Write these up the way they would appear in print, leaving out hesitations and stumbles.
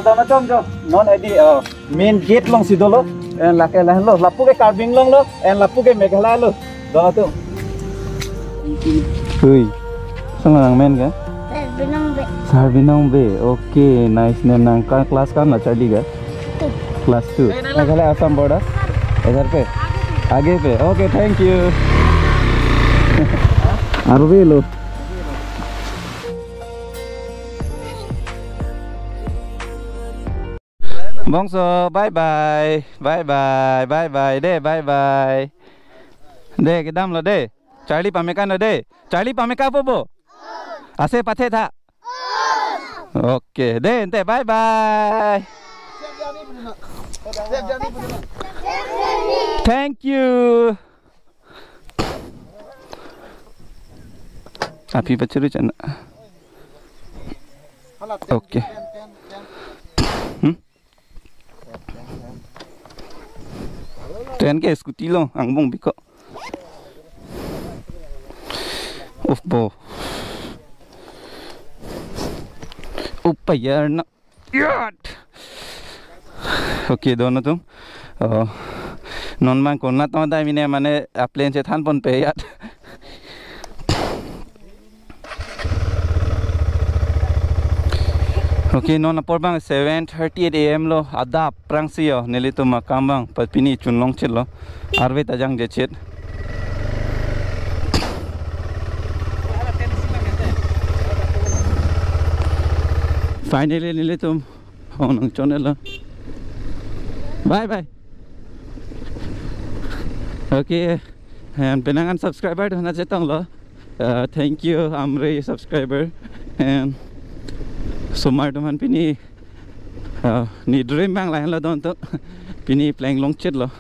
Tao trong nó này đi main gate long sido lo en la que la lo la pu cái carving long lo en la pu cái meghala lo đó tu ui sang lang main cái Sarvinong be okay nice name nang का class का ना चढ़ी गया class 2 meghala Assam border इधर पे आगे पे okay thank you आरवे लो Bongso, bye bye, bye bye, bye bye, deh, bye bye, deh, kedam lo deh, Charlie pamekan lo deh, Charlie pamekan apa bo? Ase pathe tha? Oke, deh, ente bye bye. Thank you. Api bacuru cana. Oke. Tren ke scooty lo ang bong biko. Uf bo. ऊपर यार ना यार ओके दोनों तुम नॉन मान कोना तो दाई मिने माने प्लेन से थान पन पे यार ओके नॉन अपर बांग 7:38 AM लो आधा प्रांसियो नेली तो मकाम बांग पपिनी चुनलोंग चिलो आरवे ताजांग जेचेत Finally, nili tum honang channel. Bye bye. Okay, and penangan subscriber to na chetang lo. Thank you, Amre subscriber and sumar teman pini ni dream bang lain lo don tu pini playing long chat lo.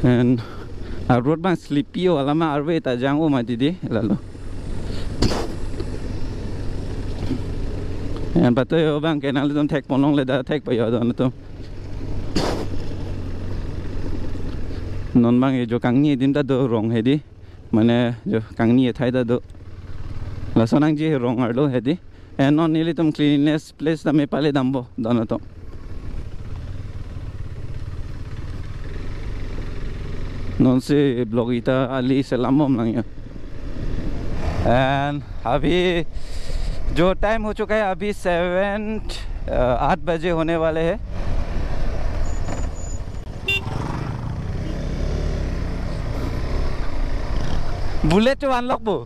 And road bang sleepy o alama arwe ta jang o ma didi lalu and patoy bang kenal dum thek ponong le da thek payo don to non bang e jo kangni dim ta do rong hedi mane jo kangni thai da do la sonang ji rong ar lo hedi and non nili tum cleanliness place da me pale dambo don to non से ब्लॉगिता अली सलामम lung and अभी जो टाइम हो चुका है अभी 8 बजे होने वाले हैं बुलेट जो अनलॉक बो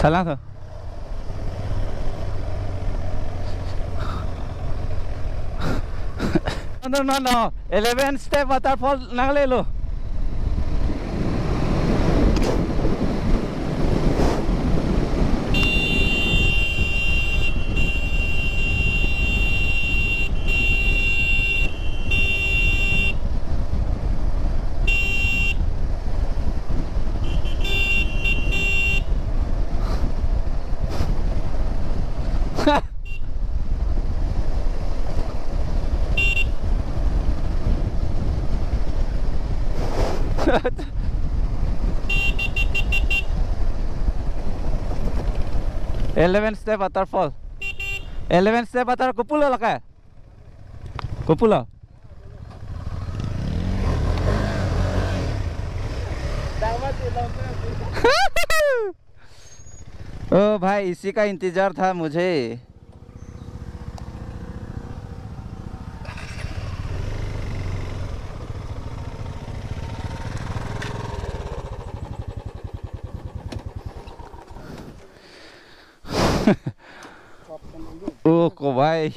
चला था No. 11 step waterfall nang le lo. Eleven step waterfall. 11 step waterfall kupulo lah kah? Kupulo. ओ भाई इसी का इंतजार था मुझे ओ को भाई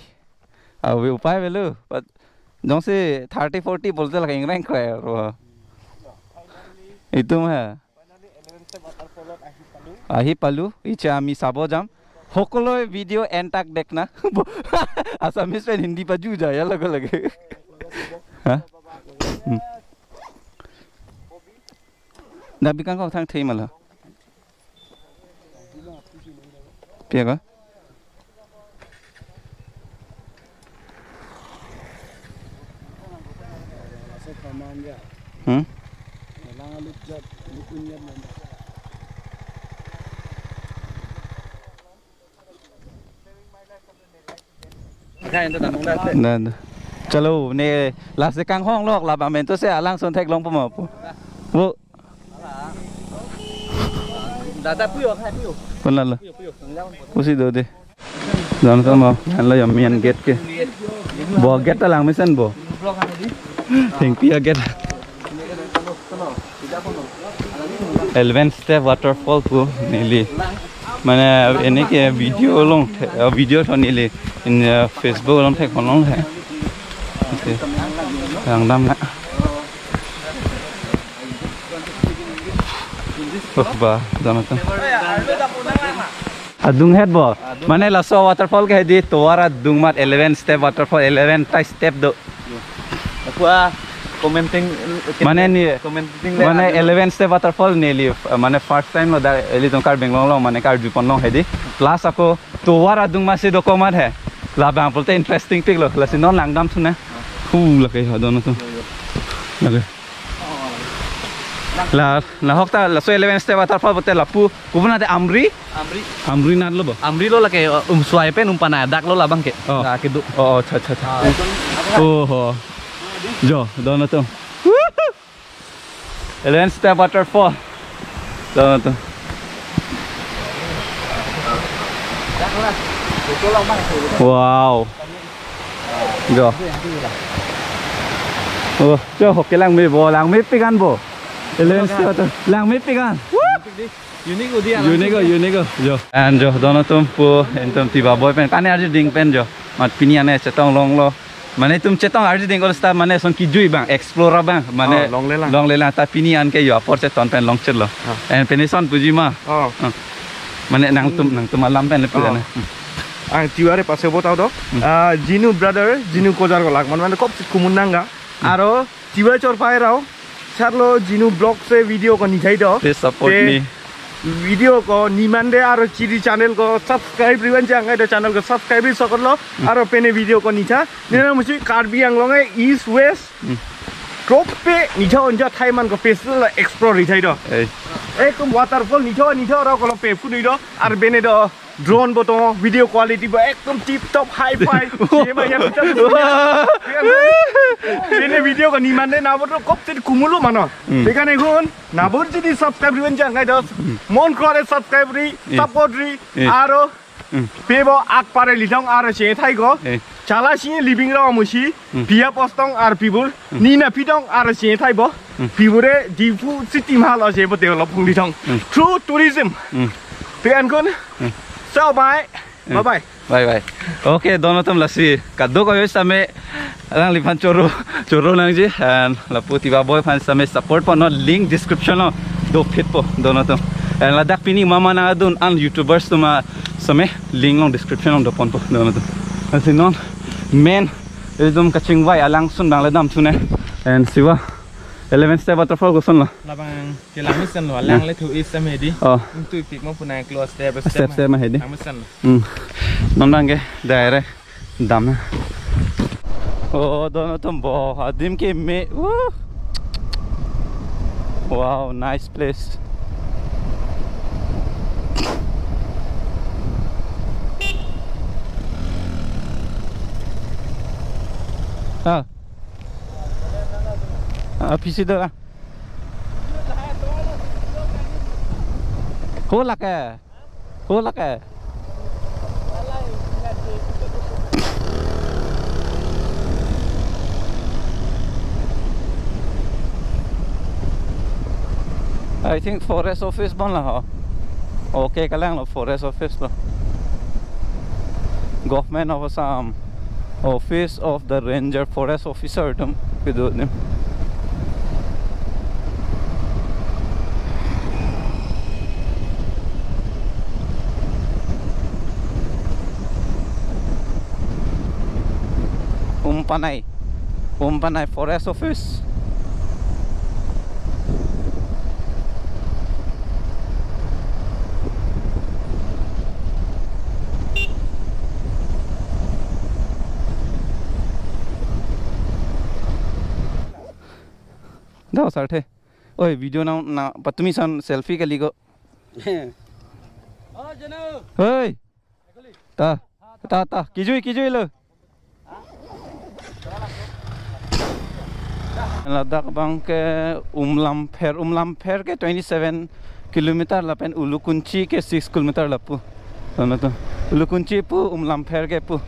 अब उपाय बेलू पर जो से 30-40 बोलते लगा इंग्रैंड कराया itu mah ahi palu icha ami sabo jam hokolo video entak dekna asamis pen hindi paju jaya lago lage ha nabi kan kau thang thei mala pia ka Hmm? Nên chalo nè là sẽ căng hoang lok là bà mình tôi sẽ lang xuân thạch long bông vụ con lần là có gì đâu đi jangan sama anh lấy miền get ke bo get ta lang mesen bo thank you get 11 step waterfall pu nili mana ini ke video thon nili in Facebook long thek long thek yang dam na ba Jonathan adung head bo mana la so waterfall ke di toara dung mat 11 step waterfall 11 ta step do Aku commenting mana ni commenting mana 11 step waterfall neli mana first time lo da eli tom kar benglong lo mana kar jupon lo hedi plus ako toara dung masih do komat hai la bang polte interesting pik lo la sinon langdam thuna la kai hodon to la la hokta la so 11 step waterfall pote la pu kubuna de amri nad lo bo Amri lo lah ke swipe numpana dak lo lah bang ke Nah, kidu oh cha oh jo dono to 11 step waterfall dono to wow jo oh jo hok ke lang mi bo lang mi pikan bo 11 step water lang mi pikan unique jo and jo dono tum pu entum tiba boy pen kane arji ding pen jo mat pini ane chetong long lo mane tum chetong arji ding ko sta mane son ki jui bang explorer bang mane long lela ta pini an ke yo por cheton pen long chet lo and penison puji ma mane nang tum alam pen le pujane tiware pase botao do jinu brother jinu kojar ko lag man kop kumunanga aro tiwa chor pai rao charlo jinu blog se video ko ni thai do please support me video ko nimande aro chiri channel ko subscribe riban jang ai channel ko subscribe ri sokorlo aro pene video ko nitha nena musi Karbi Anglong e east west crop pe nitha onja thaiman ko face la explore ri thai do ekum waterfall nitha ro ko pe fu ni do ar bene do drone boto video quality bo ekdom tip top high fi jema yan bene video ko nimande na boto kop te kumulu mano dekane gun na bor jodi subscribe riban jang ai do mon kore subscribe ri support ri aro pebo ak pare lidong aro che thai go chala si living ra musi pia postong ar pibur nina pidong aro che thai bo pibure difu city mal o je bo develop pung lidong through tourism tekan gun so bye bye okay dono tum lasi kaddo ko yos same lang lipan choro lang ji and la puti ba boy fan same support po no link description no do fit po dono tum and la dak pini mama na dun an youtubers to ma same link long description on do pon po dono tum asinon men edum kaching wai alang sun bang la dam sune and siwa 11 step waterfall ko son la labang ke lamisan lo lang le thu is same di tu pik mo punai close step ma hedi lamisan non dange daire dam oh dono tum bo adim ke me wow nice place PC đó à? Cố lạc à? I think forest office bon là hả? Okay, cái lang là forest office đó. Government of Assam, office of the ranger forest officer tum pidu nim. Umpanai forest office. Dah sarte. Oi video na patumi san selfie kali go. Oh jenu. Hei. Ta kijui lo. Ladakh bang ke Umlampher ke 27 kilometer lapen Ulukunchi ke 6 kilometer lapu. Tana to. Ulukunchi pu Umlampher ke pu.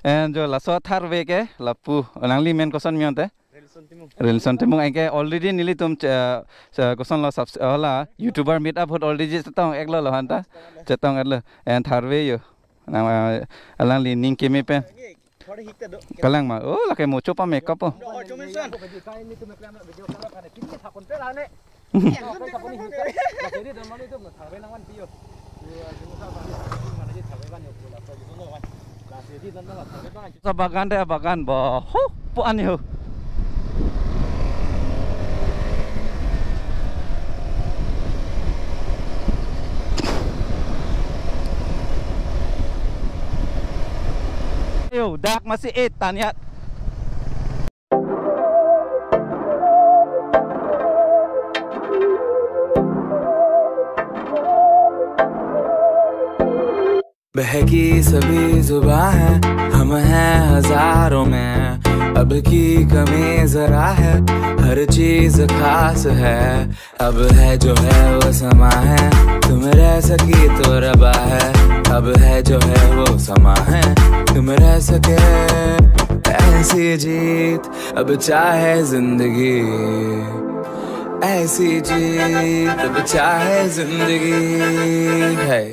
And jo laso thar ve ke lapu nangli men koson mionte relson timung ai already nili tum koson lo sub hola youtuber meet up hot already chetong eklo lo hanta chetong adlo and thar ve yo na alangli ning ke me pe kalang ma oh la ke mo chopa makeup po sa bagan deh bagan boh puan yo yo dak masih tanya बहकी सभी जुबां है हम हैं हजारों में अब की कमी जरा है हर चीज खास है अब है जो है वो समा है तुम रह सकी तो रबा है अब है जो है वो समा है तुम रह सके ऐसी जीत अब चाहे जिंदगी ऐसी जीत अब चाहे जिंदगी है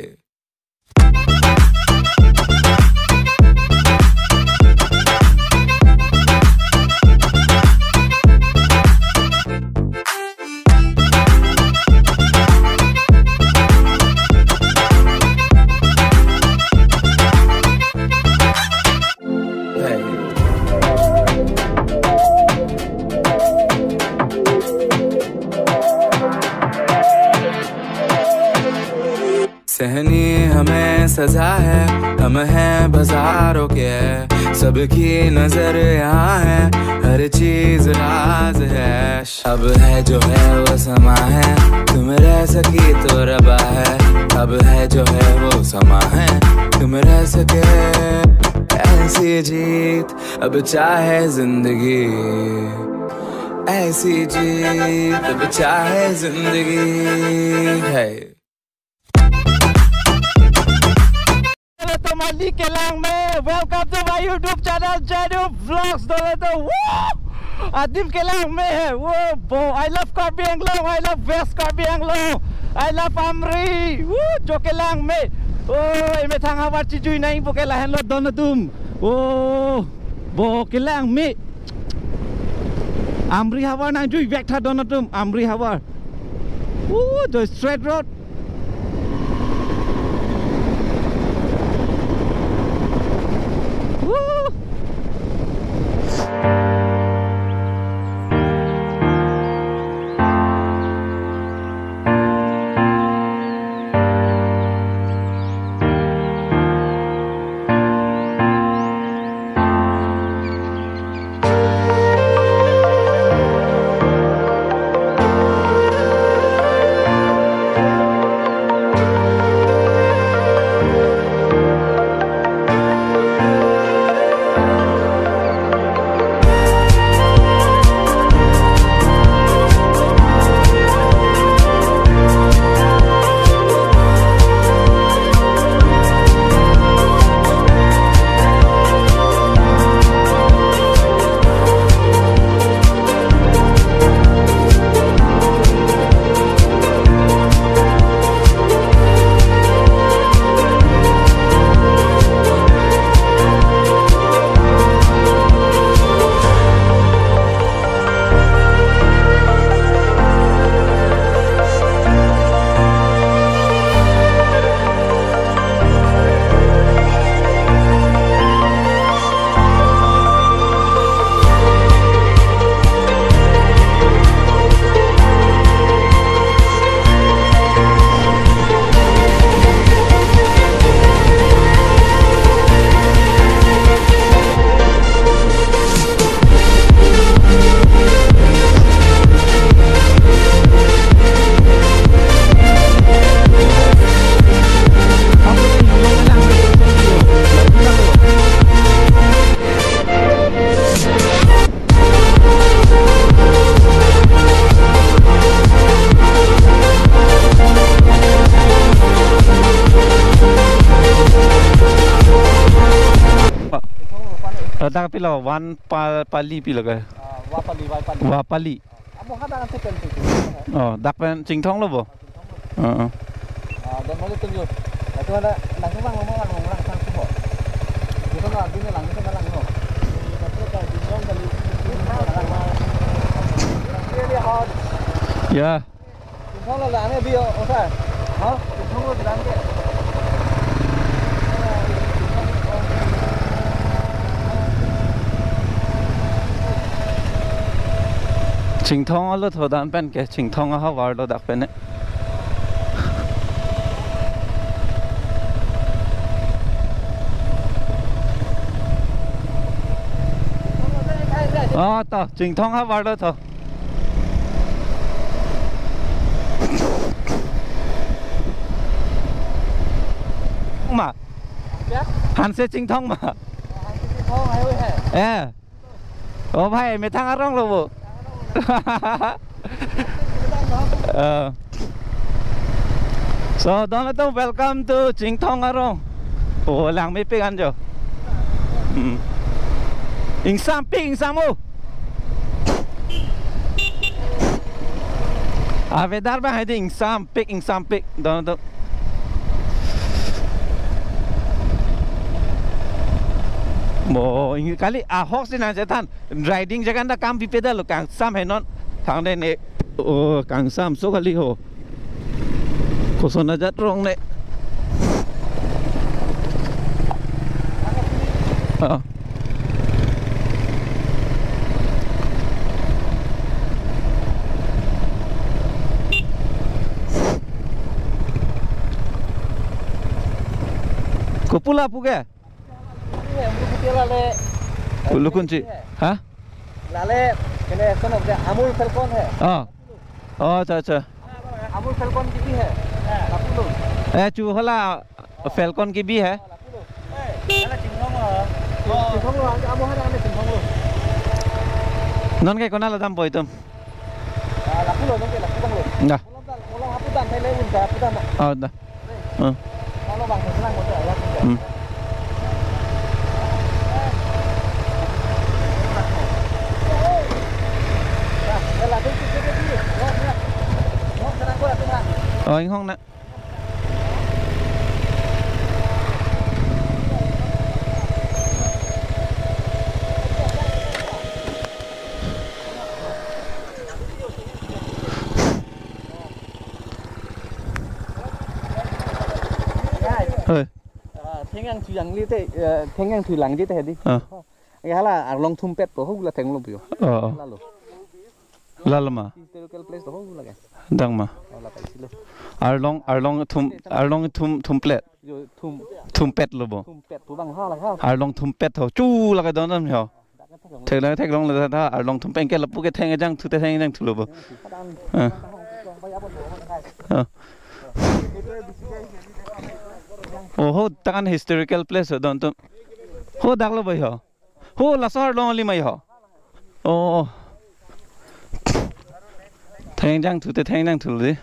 सहनी हमें सजा है हम हैं बाजारों के सबकी नजर यहाँ है हर चीज राज है अब है जो है वो समा है तुम रह सकी तो रबा है अब है जो है वो समा है तुम रह सके ऐसी जीत अब चाहे जिंदगी ऐसी जीत अब चाहे जिंदगी है Mandi Kelang me, welcome to my YouTube channel, Jadu Vlogs. Adim Kelang me, whoa, bo, I love Karbi Anglong, I love West Karbi Anglong, I love Amri, woo, Jo Kelang me, oh, ime thang hawar chijui naing bo Kelahan lo donatum, oh, bo Kelang me, Amri hawar nang jui vekta donatum, Amri hawar, woo, the straight road. dak pila wan pali pila ka wapali Amo kada kan second tu. oh dak pen Chingthong lo bo Dan mau tunggu. Itu ada langsung lang sang semua. Itu nak bini langsung lang no. Tapi kalau Chingthong kali dia hot. ya Chingthong là anh bio, osa. Hả? Chingthong lo bilang ke. Chingthong lo thodan pen ke Chingthong ha war lo dak pen to Chingthong ha war lo tho mà hắn sẽ Chingthong mà Chingthong ai ơi eh oh bhai me thang arong lo bo so Donato welcome to Chingthong arong oh lang me pe gan jo Insam mo Avedar ba hai ding insam pick Donato Mo ini kali Ahok sih nanya tan riding jaga anda kam bipeda lo Kang Sam henon thang deh ne oh Kang Sam so kali ho koson aja trong ne Kopula puga Ulu kunci, hah? Lale, kene sono dia Amul Falcon hai. Oh, अच्छा. Amul Falcon की भी है. लापुलो. चू हला Falcon की भी है. Ada Chingthong lo. Chingthong lo, Amul ada ane Chingthong lo. Non kayak kona ladam boy tum. Lapulo, non kayak laputang lo. Dah. Molang haputan, saya lewin dah haputan. Oh, dah. Kalau bang senang betul ya. Anh không nè Thengang thuyang li te thengang thuylang di te di. Cái là long thum pet to hong là theng long bio. Lalu. Lalu ma. Historical place to hong là cái. Dang ma. Arlong thum plate. Thum pet lo bo. Thum pet tu bang ha là ha. Arlong thum pet tho chu là cái đó nam hiểu. Thek long là tha Arlong thum pen cái là pu cái theng jang thu te theng jang thu lo bo. Oh, takan historical place ho don tum. Ho daklo bai ho. Ho la sar long li mai ho. Oh. Theng jang thu te theng jang thu li.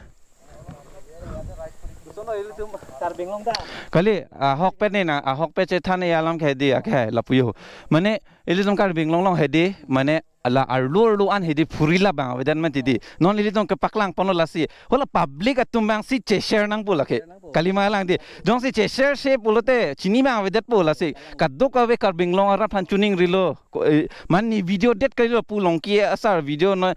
Kali Ahok pet ni na Ahok pet cetan ya alam kedi akai lapuyo. Mane elitum kar binglong long hedi mane ala arlu an hedi purila bang wedan man tidi. Non elitum ke paklang pono lasi. Hola public atum bang si share nang pula ke. Kali malang di. Jong si share shape pulote chini bang wedat pula si. Kaddo ka we kar binglong ara phan tuning rilo. Man ni video det karilo pulong ki asar video no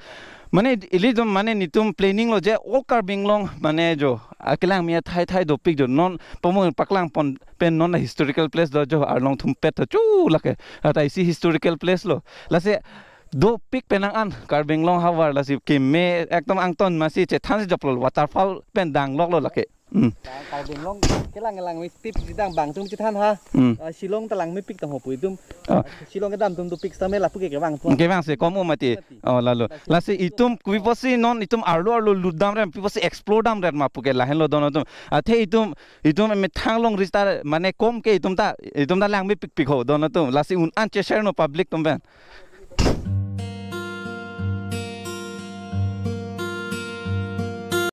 Mane elitum mane nitum planning lo je all car binglong mane jo akilang mia thai do pic jo non pomong paklang pon pen non historical place do jo arlong thum pet chu lake ata isi historical place lo lase do pic penang an car binglong hawar lasi ke me ekdom angton masi che than joplo waterfall pen dang lok lo lake Car binglong cái lang mi tip dang bang tum chi than ha Shillong talang mi pic tang ho pui tum Shillong cái dam tum tu pic samela pu ke bang tu ke bang se komo mati oh lalu lase itum kuiposi non itum arlo ludam rem piposi explore dam ret ma pu ke lahen lo dono tum athe itum me thanglong rista mane kom ke itum ta lang mi pic ho dono tum lase un an che share no public tum ben